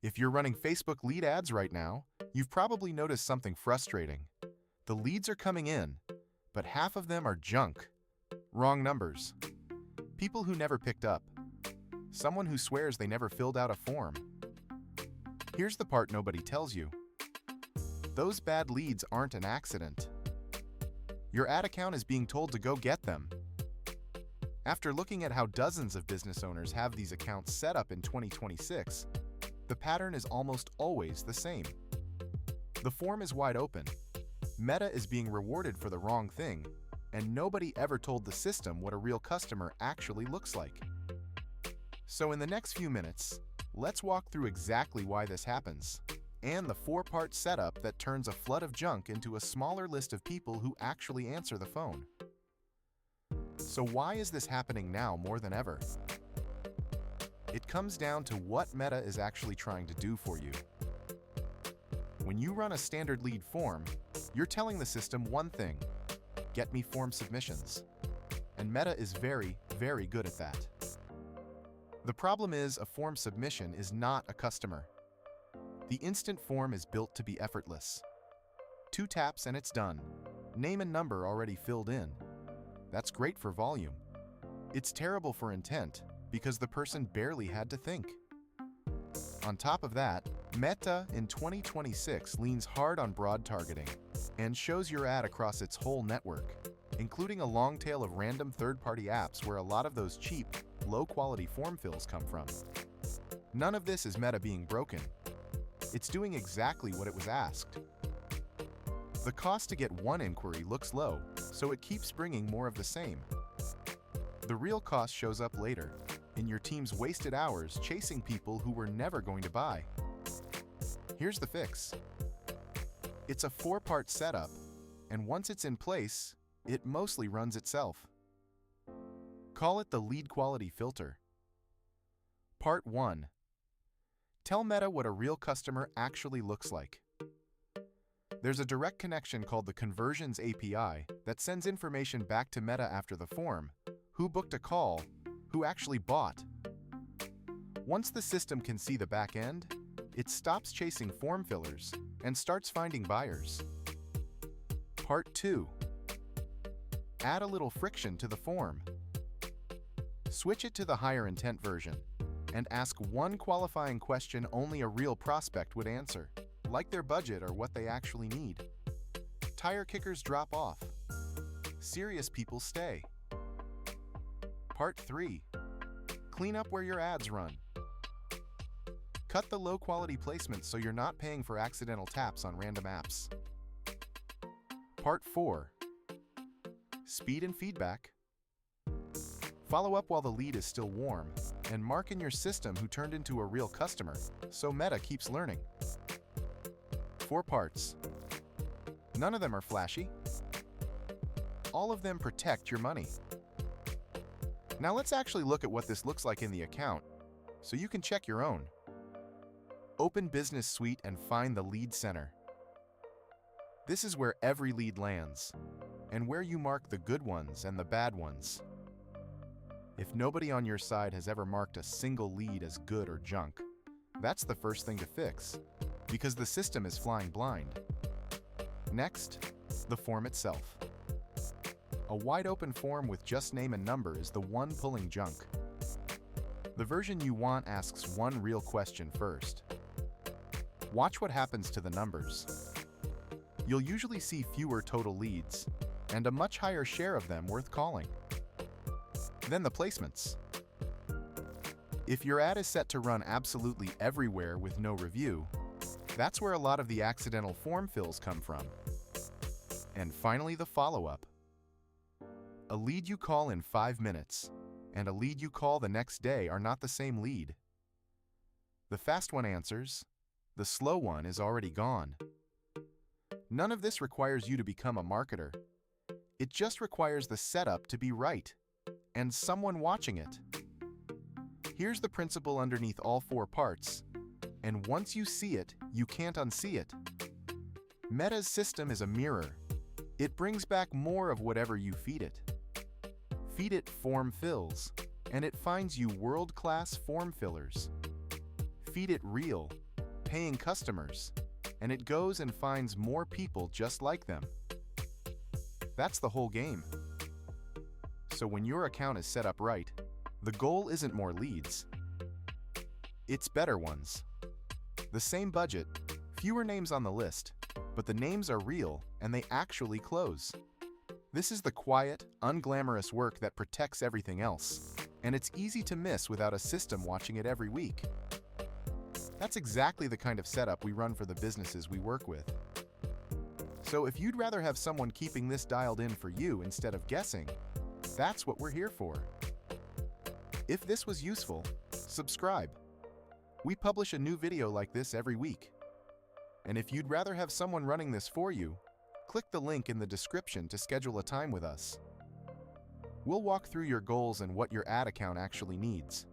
If you're running Facebook lead ads right now, you've probably noticed something frustrating. The leads are coming in, but half of them are junk. Wrong numbers. People who never picked up. Someone who swears they never filled out a form. Here's the part nobody tells you. Those bad leads aren't an accident. Your ad account is being told to go get them. After looking at how dozens of business owners have these accounts set up in 2026, the pattern is almost always the same. The form is wide open. Meta is being rewarded for the wrong thing, and nobody ever told the system what a real customer actually looks like. So in the next few minutes, let's walk through exactly why this happens, and the four-part setup that turns a flood of junk into a smaller list of people who actually answer the phone. So why is this happening now more than ever? It comes down to what Meta is actually trying to do for you. When you run a standard lead form, you're telling the system one thing: get me form submissions. And Meta is very, very good at that. The problem is a form submission is not a customer. The instant form is built to be effortless. 2 taps and it's done. Name and number already filled in. That's great for volume. It's terrible for intent because the person barely had to think. On top of that, Meta in 2026 leans hard on broad targeting and shows your ad across its whole network, including a long tail of random third-party apps where a lot of those cheap, low-quality form fills come from. None of this is Meta being broken. It's doing exactly what it was asked. The cost to get one inquiry looks low, so it keeps bringing more of the same. The real cost shows up later, in your team's wasted hours chasing people who were never going to buy. Here's the fix. It's a 4-part setup, and once it's in place, it mostly runs itself. Call it the lead quality filter. Part 1. Tell Meta what a real customer actually looks like. There's a direct connection called the Conversions API that sends information back to Meta after the form: who booked a call, who actually bought. Once the system can see the back end, it stops chasing form fillers and starts finding buyers. Part 2. Add a little friction to the form. Switch it to the higher intent version and ask one qualifying question only a real prospect would answer, like their budget or what they actually need. Tire kickers drop off. Serious people stay. Part 3. Clean up where your ads run. Cut the low-quality placements so you're not paying for accidental taps on random apps. Part 4. Speed and feedback. Follow up while the lead is still warm, and mark in your system who turned into a real customer, so Meta keeps learning. 4 parts. None of them are flashy. All of them protect your money. Now let's actually look at what this looks like in the account, so you can check your own. Open Business Suite and find the Lead Center. This is where every lead lands, and where you mark the good ones and the bad ones. If nobody on your side has ever marked a single lead as good or junk, that's the first thing to fix, because the system is flying blind. Next, the form itself. A wide-open form with just name and number is the one pulling junk. The version you want asks one real question first. Watch what happens to the numbers. You'll usually see fewer total leads, and a much higher share of them worth calling. Then the placements. If your ad is set to run absolutely everywhere with no review, that's where a lot of the accidental form fills come from. And finally, the follow-up. A lead you call in 5 minutes and a lead you call the next day are not the same lead. The fast one answers, the slow one is already gone. None of this requires you to become a marketer. It just requires the setup to be right, and someone watching it. Here's the principle underneath all 4 parts, and once you see it, you can't unsee it. Meta's system is a mirror. It brings back more of whatever you feed it. Feed it form fills, and it finds you world-class form fillers. Feed it real, paying customers, and it goes and finds more people just like them. That's the whole game. So when your account is set up right, the goal isn't more leads. It's better ones. The same budget, fewer names on the list, but the names are real and they actually close. This is the quiet, unglamorous work that protects everything else, and it's easy to miss without a system watching it every week. That's exactly the kind of setup we run for the businesses we work with. So if you'd rather have someone keeping this dialed in for you instead of guessing, that's what we're here for. If this was useful, subscribe. We publish a new video like this every week. And if you'd rather have someone running this for you, click the link in the description to schedule a time with us. We'll walk through your goals and what your ad account actually needs.